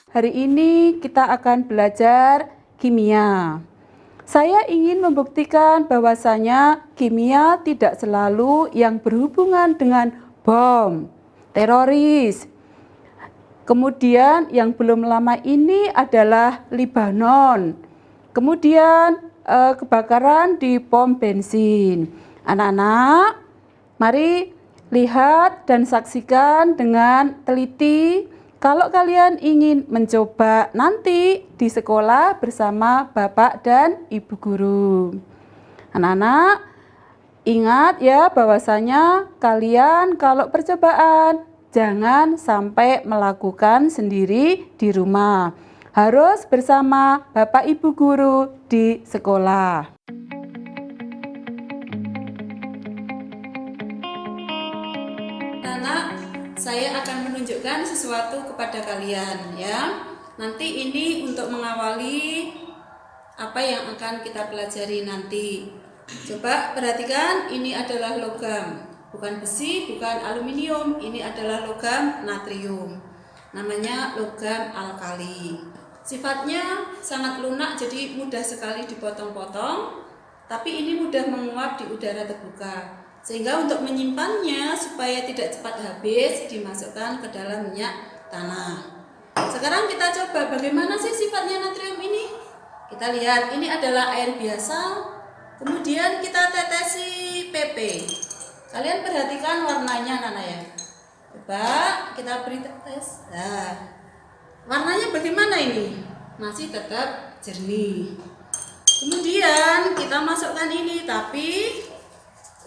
Hari ini kita akan belajar kimia. Saya ingin membuktikan bahwasanya kimia tidak selalu yang berhubungan dengan bom, teroris. Kemudian yang belum lama ini adalah Lebanon. Kemudian kebakaran di pom bensin. Anak-anak, mari lihat dan saksikan dengan teliti. Kalau kalian ingin mencoba nanti di sekolah bersama Bapak dan Ibu Guru. Anak-anak, ingat ya bahwasanya kalian kalau percobaan jangan sampai melakukan sendiri di rumah. Harus bersama Bapak Ibu Guru di sekolah. Saya akan menunjukkan sesuatu kepada kalian ya. Nanti ini untuk mengawali apa yang akan kita pelajari nanti. Coba perhatikan, ini adalah logam. Bukan besi, bukan aluminium, ini adalah logam natrium. Namanya logam alkali. Sifatnya sangat lunak, jadi mudah sekali dipotong-potong. Tapi ini mudah menguap di udara terbuka. Sehingga untuk menyimpannya supaya tidak cepat habis dimasukkan ke dalam minyak tanah. Sekarang kita coba bagaimana sih sifatnya natrium ini. Kita lihat ini adalah air biasa. Kemudian kita tetesi PP. Kalian perhatikan warnanya Nana ya. Coba kita beri tetes. Nah, warnanya bagaimana ini? Masih tetap jernih. Kemudian kita masukkan ini, tapi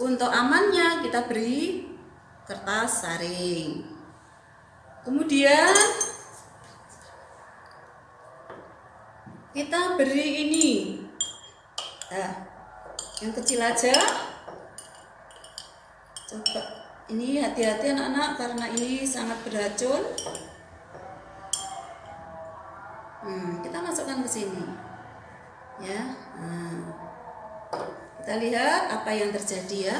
untuk amannya kita beri kertas saring. Kemudian kita beri ini. Nah, yang kecil aja. Coba ini hati-hati anak-anak karena ini sangat beracun. Kita masukkan ke sini. Ya. Kita lihat apa yang terjadi ya.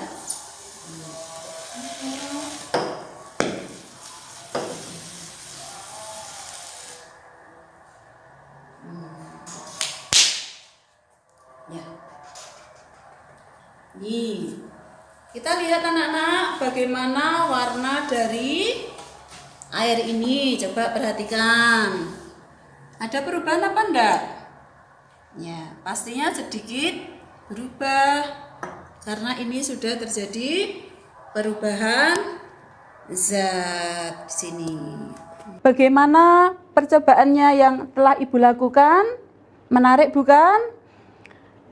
Ya. Nih. Kita lihat anak-anak bagaimana warna dari air ini. Coba perhatikan. Ada perubahan apa enggak? Ya, pastinya sedikit berubah karena ini sudah terjadi perubahan zat di sini. Bagaimana percobaannya yang telah Ibu lakukan? Menarik bukan?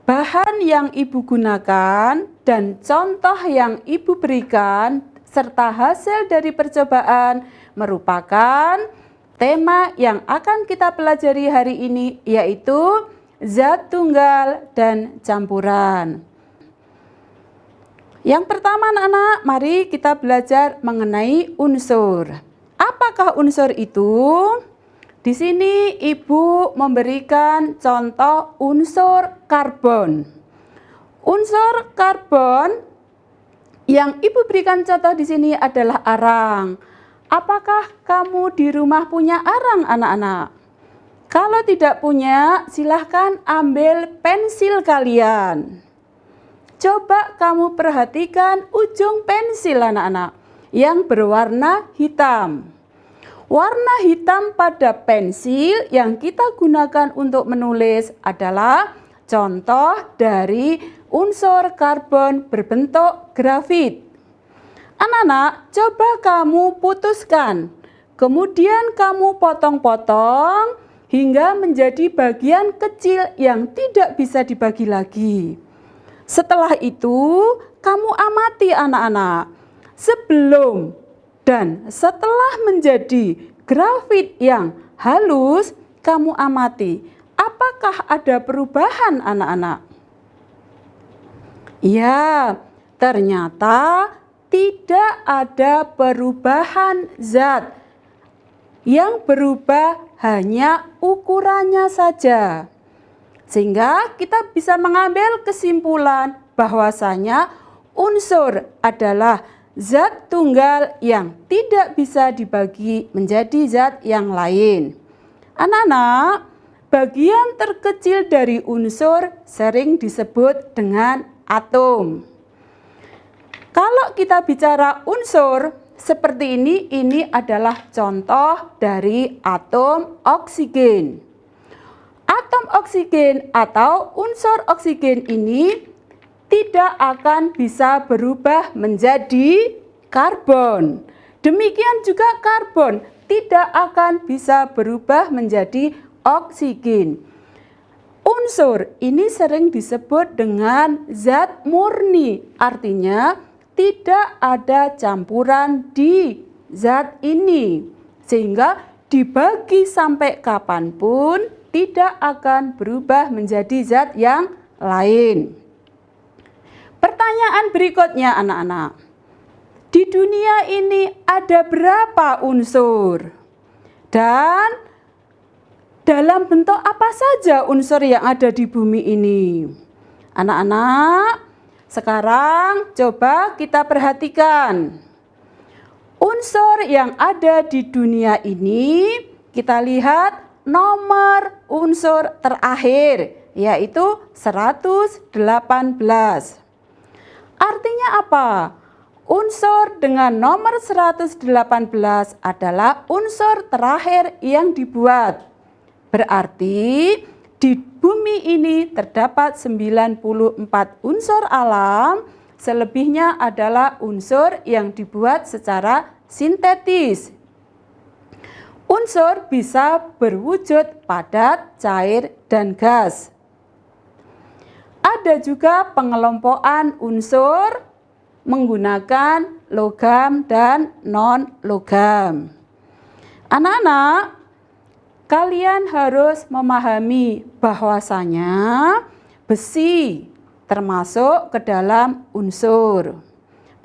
Bahan yang Ibu gunakan dan contoh yang Ibu berikan serta hasil dari percobaan merupakan tema yang akan kita pelajari hari ini, yaitu zat tunggal dan campuran. Yang pertama anak-anak, mari kita belajar mengenai unsur. Apakah unsur itu? Di sini Ibu memberikan contoh unsur karbon. Unsur karbon yang Ibu berikan contoh di sini adalah arang. Apakah kamu di rumah punya arang anak-anak? Kalau tidak punya, silahkan ambil pensil kalian. Coba kamu perhatikan ujung pensil anak-anak yang berwarna hitam. Warna hitam pada pensil yang kita gunakan untuk menulis adalah contoh dari unsur karbon berbentuk grafit. Anak-anak, coba kamu putuskan. Kemudian kamu potong-potong hingga menjadi bagian kecil yang tidak bisa dibagi lagi. Setelah itu, kamu amati anak-anak. Sebelum dan setelah menjadi grafit yang halus, kamu amati. Apakah ada perubahan anak-anak? Ya, ternyata tidak ada perubahan zat. Yang berubah hanya ukurannya saja. Sehingga kita bisa mengambil kesimpulan bahwasanya unsur adalah zat tunggal yang tidak bisa dibagi menjadi zat yang lain. Anak-anak, bagian terkecil dari unsur sering disebut dengan atom. Kalau kita bicara unsur seperti ini adalah contoh dari atom oksigen. Atom oksigen atau unsur oksigen ini tidak akan bisa berubah menjadi karbon. Demikian juga karbon tidak akan bisa berubah menjadi oksigen. Unsur ini sering disebut dengan zat murni, artinya tidak ada campuran di zat ini, sehingga dibagi sampai kapanpun tidak akan berubah menjadi zat yang lain. Pertanyaan berikutnya anak-anak, di dunia ini ada berapa unsur? Dan dalam bentuk apa saja unsur yang ada di bumi ini? Anak-anak, sekarang coba kita perhatikan. Unsur yang ada di dunia ini, kita lihat nomor unsur terakhir, yaitu 118. Artinya apa? Unsur dengan nomor 118 adalah unsur terakhir yang dibuat. Berarti di bumi ini terdapat 94 unsur alam, selebihnya adalah unsur yang dibuat secara sintetis. Unsur bisa berwujud padat, cair, dan gas. Ada juga pengelompokan unsur menggunakan logam dan non-logam. Anak-anak, kalian harus memahami bahwasanya besi termasuk ke dalam unsur.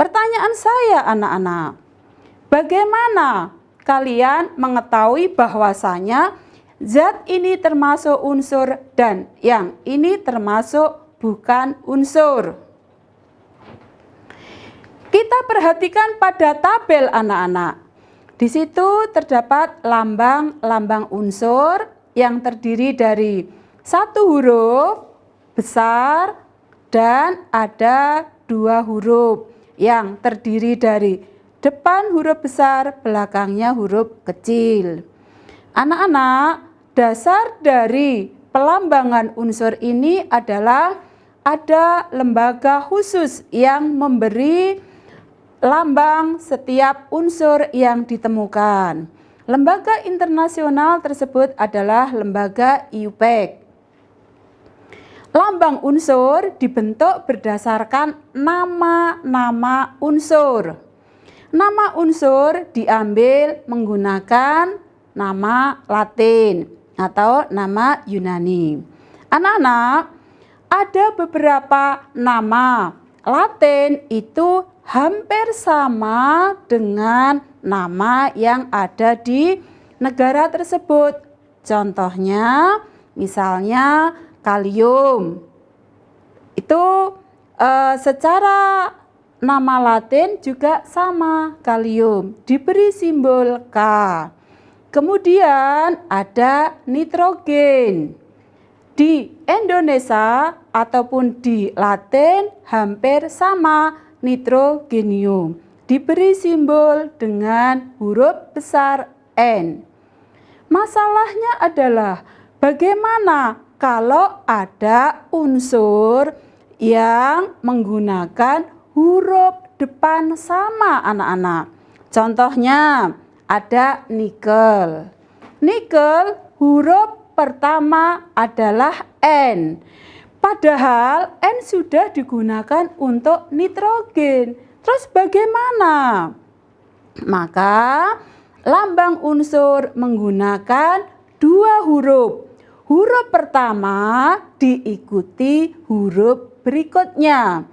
Pertanyaan saya anak-anak, bagaimana kalian mengetahui bahwasanya zat ini termasuk unsur dan yang ini termasuk bukan unsur? Kita perhatikan pada tabel anak-anak. Di situ terdapat lambang-lambang unsur yang terdiri dari satu huruf besar dan ada dua huruf yang terdiri dari depan huruf besar, belakangnya huruf kecil. Anak-anak, dasar dari pelambangan unsur ini adalah ada lembaga khusus yang memberi lambang setiap unsur yang ditemukan. Lembaga internasional tersebut adalah lembaga IUPAC. Lambang unsur dibentuk berdasarkan nama-nama unsur. Nama unsur diambil menggunakan nama Latin atau nama Yunani. Anak-anak, ada beberapa nama Latin itu hampir sama dengan nama yang ada di negara tersebut. Contohnya, misalnya kalium. Itu secara nama Latin juga sama, kalium, diberi simbol K. Kemudian ada nitrogen. Di Indonesia ataupun di Latin hampir sama, nitrogenium, diberi simbol dengan huruf besar N. Masalahnya adalah bagaimana kalau ada unsur yang menggunakan huruf depan sama anak-anak. Contohnya ada nikel. Nikel huruf pertama adalah N. Padahal N sudah digunakan untuk nitrogen. Terus bagaimana? Maka lambang unsur menggunakan dua huruf. Huruf pertama diikuti huruf berikutnya.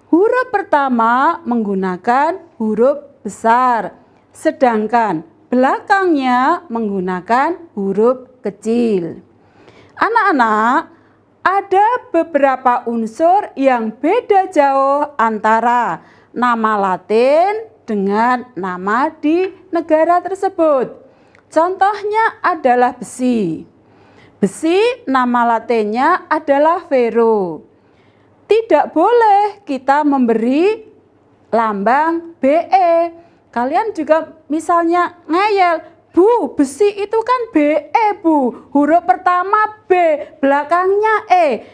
Huruf pertama menggunakan huruf besar, sedangkan belakangnya menggunakan huruf kecil. Anak-anak, ada beberapa unsur yang beda jauh antara nama Latin dengan nama di negara tersebut. Contohnya adalah besi. Besi nama latinnya adalah Ferro. Tidak boleh kita memberi lambang BE. Kalian juga misalnya ngeyel, Bu, besi itu kan BE, Bu. Huruf pertama B, belakangnya E.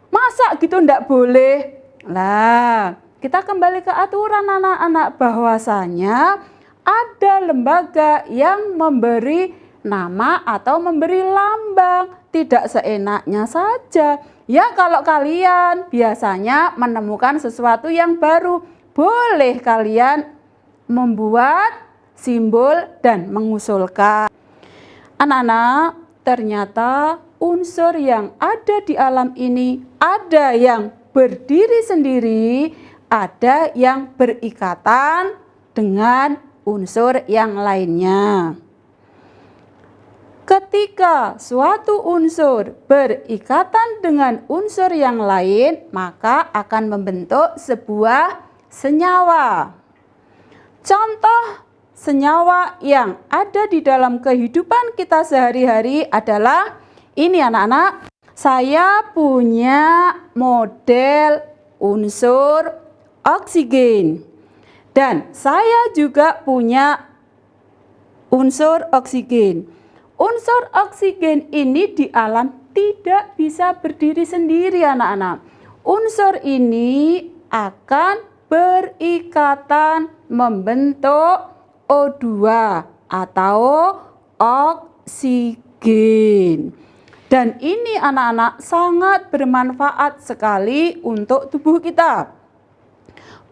Masa gitu ndak boleh? Lah, kita kembali ke aturan anak-anak bahwasanya ada lembaga yang memberi nama atau memberi lambang, tidak seenaknya saja. Ya, kalau kalian biasanya menemukan sesuatu yang baru, boleh kalian membuat simbol dan mengusulkan. Anak-anak, ternyata unsur yang ada di alam ini ada yang berdiri sendiri, ada yang berikatan dengan unsur yang lainnya. Ketika suatu unsur berikatan dengan unsur yang lain, maka akan membentuk sebuah senyawa. Contoh senyawa yang ada di dalam kehidupan kita sehari-hari adalah ini anak-anak. Saya punya model unsur oksigen. Dan saya juga punya unsur oksigen. Unsur oksigen ini di alam tidak bisa berdiri sendiri anak-anak. Unsur ini akan berikatan membentuk O2 atau oksigen. Dan ini anak-anak sangat bermanfaat sekali untuk tubuh kita.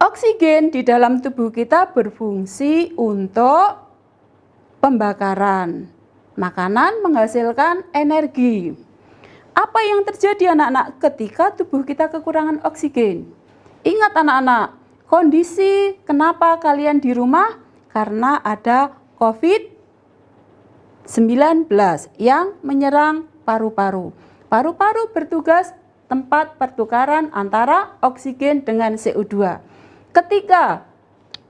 Oksigen di dalam tubuh kita berfungsi untuk pembakaran. Makanan menghasilkan energi. Apa yang terjadi anak-anak ketika tubuh kita kekurangan oksigen? Ingat anak-anak, kondisi kenapa kalian di rumah? Karena ada COVID-19 yang menyerang paru-paru. Paru-paru bertugas tempat pertukaran antara oksigen dengan CO2. Ketika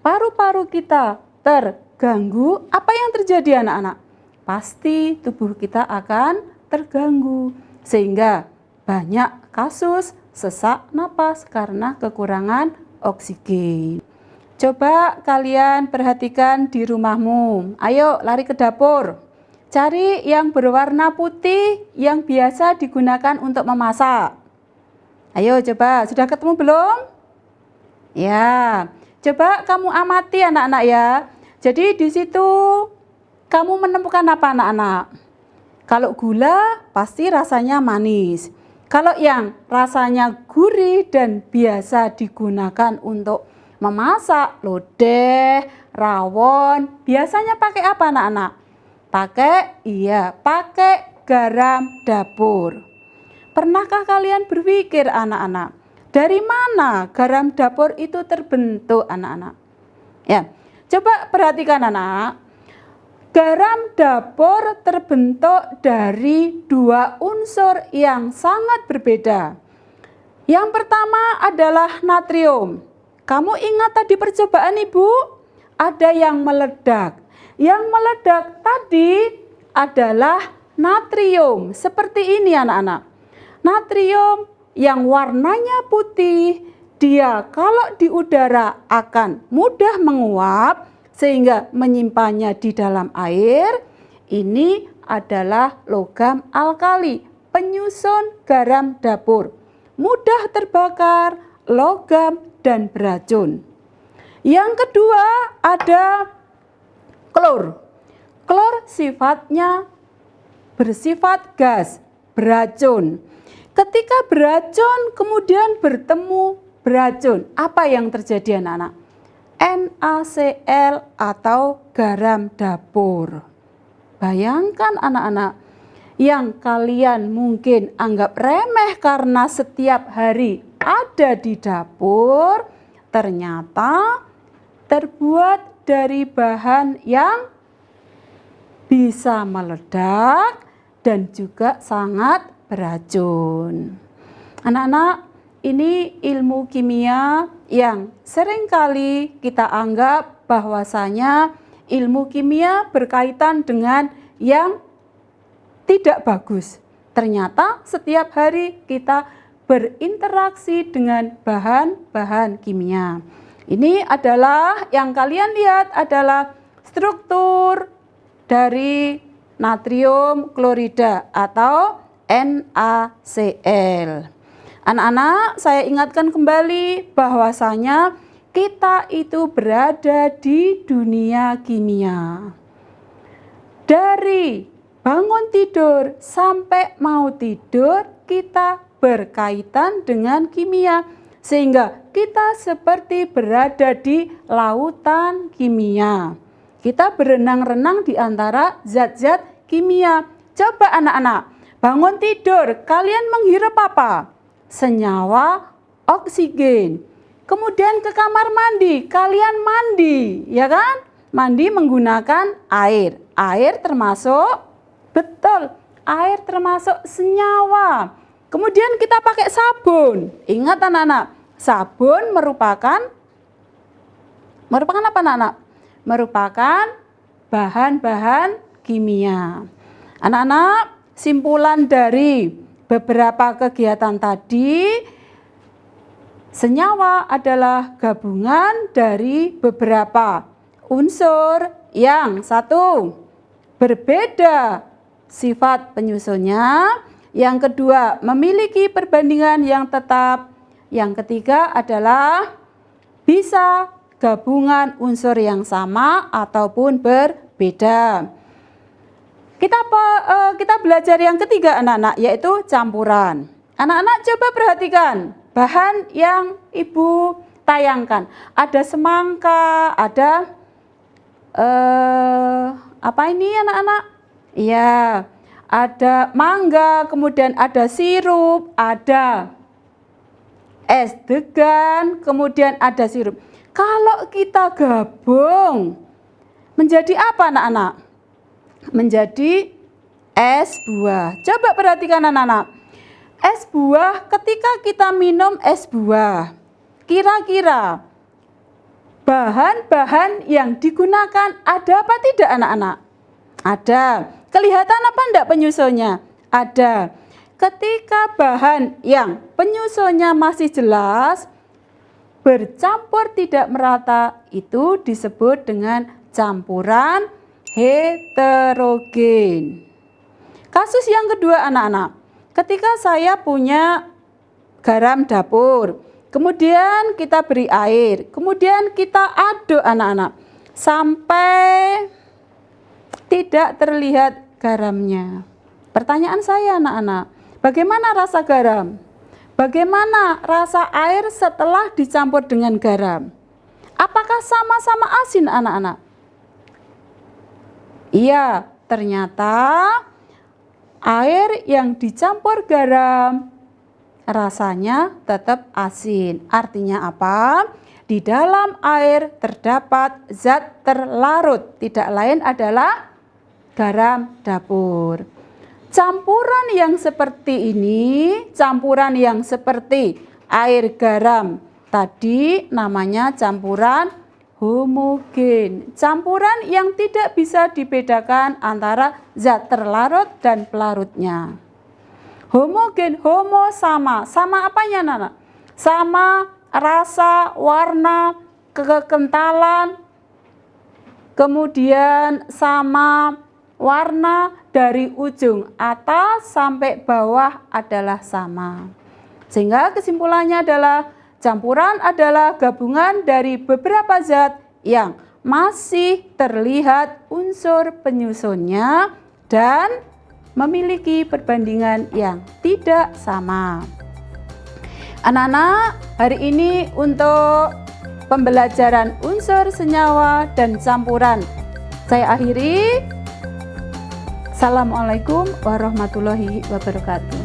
paru-paru kita terganggu, apa yang terjadi anak-anak? Pasti tubuh kita akan terganggu sehingga banyak kasus sesak napas karena kekurangan oksigen. Coba kalian perhatikan di rumahmu. Ayo lari ke dapur. Cari yang berwarna putih yang biasa digunakan untuk memasak. Ayo coba, sudah ketemu belum? Ya, coba kamu amati anak-anak ya. Jadi di situ kamu menemukan apa anak-anak? Kalau gula pasti rasanya manis. Kalau yang rasanya gurih dan biasa digunakan untuk memasak, lodeh, rawon, biasanya pakai apa anak-anak? Pakai garam dapur. Pernahkah kalian berpikir anak-anak, dari mana garam dapur itu terbentuk anak-anak? Ya, coba perhatikan anak. Garam dapur terbentuk dari dua unsur yang sangat berbeda. Yang pertama adalah natrium. Kamu ingat tadi percobaan Ibu? Ada yang meledak. Yang meledak tadi adalah natrium. Seperti ini anak-anak. Natrium yang warnanya putih, dia kalau di udara akan mudah menguap sehingga menyimpannya di dalam air. Ini adalah logam alkali, penyusun garam dapur. Mudah terbakar, logam dan beracun. Yang kedua ada klor. Klor sifatnya bersifat gas, beracun. Ketika beracun kemudian bertemu beracun, apa yang terjadi anak-anak? NaCl atau garam dapur. Bayangkan anak-anak, yang kalian mungkin anggap remeh karena setiap hari ada di dapur, ternyata terbuat dari bahan yang bisa meledak dan juga sangat beracun. Anak-anak, ini ilmu kimia yang seringkali kita anggap bahwasanya ilmu kimia berkaitan dengan yang tidak bagus. Ternyata setiap hari kita berinteraksi dengan bahan-bahan kimia. Ini adalah yang kalian lihat adalah struktur dari natrium klorida atau NaCl. Anak-anak, saya ingatkan kembali bahwasanya kita itu berada di dunia kimia. Dari bangun tidur sampai mau tidur, kita berkaitan dengan kimia. Sehingga kita seperti berada di lautan kimia. Kita berenang-renang di antara zat-zat kimia. Coba anak-anak, bangun tidur, kalian menghirup apa? Senyawa oksigen. Kemudian ke kamar mandi, kalian mandi, ya kan? Mandi menggunakan air. Air termasuk, betul, air termasuk senyawa. Kemudian kita pakai sabun. Ingat anak-anak, sabun merupakan apa anak-anak? Merupakan bahan-bahan kimia. Anak-anak, simpulan dari beberapa kegiatan tadi, senyawa adalah gabungan dari beberapa unsur yang satu berbeda sifat penyusunnya, yang kedua memiliki perbandingan yang tetap, yang ketiga adalah bisa gabungan unsur yang sama ataupun berbeda. Kita belajar yang ketiga anak-anak, yaitu campuran. Anak-anak coba perhatikan bahan yang ibu tayangkan. Ada semangka, ada apa ini anak-anak? Iya, ada mangga, kemudian ada sirup, ada es degan, kemudian ada sirup. Kalau kita gabung menjadi apa anak-anak? Menjadi es buah. Coba perhatikan anak-anak. Es buah, ketika kita minum es buah, kira-kira bahan-bahan yang digunakan ada apa tidak anak-anak? Ada. Kelihatan apa enggak penyusunnya? Ada. Ketika bahan yang penyusunnya masih jelas, bercampur tidak merata, itu disebut dengan campuran heterogen. Kasus yang kedua anak-anak, ketika saya punya garam dapur, kemudian kita beri air, kemudian kita aduk anak-anak sampai tidak terlihat garamnya. Pertanyaan saya anak-anak, bagaimana rasa garam? Bagaimana rasa air setelah dicampur dengan garam? Apakah sama-sama asin anak-anak? Iya, ternyata air yang dicampur garam rasanya tetap asin. Artinya apa? Di dalam air terdapat zat terlarut, tidak lain adalah garam dapur. Campuran yang seperti ini, campuran yang seperti air garam tadi namanya campuran homogen. Campuran yang tidak bisa dibedakan antara zat terlarut dan pelarutnya. Homogen, homo sama. Sama apanya Nana? Sama rasa, warna, kekentalan, kemudian sama warna dari ujung atas sampai bawah adalah sama. Sehingga kesimpulannya adalah campuran adalah gabungan dari beberapa zat yang masih terlihat unsur penyusunnya dan memiliki perbandingan yang tidak sama. Anak-anak, hari ini untuk pembelajaran unsur senyawa dan campuran saya akhiri. Assalamualaikum warahmatullahi wabarakatuh.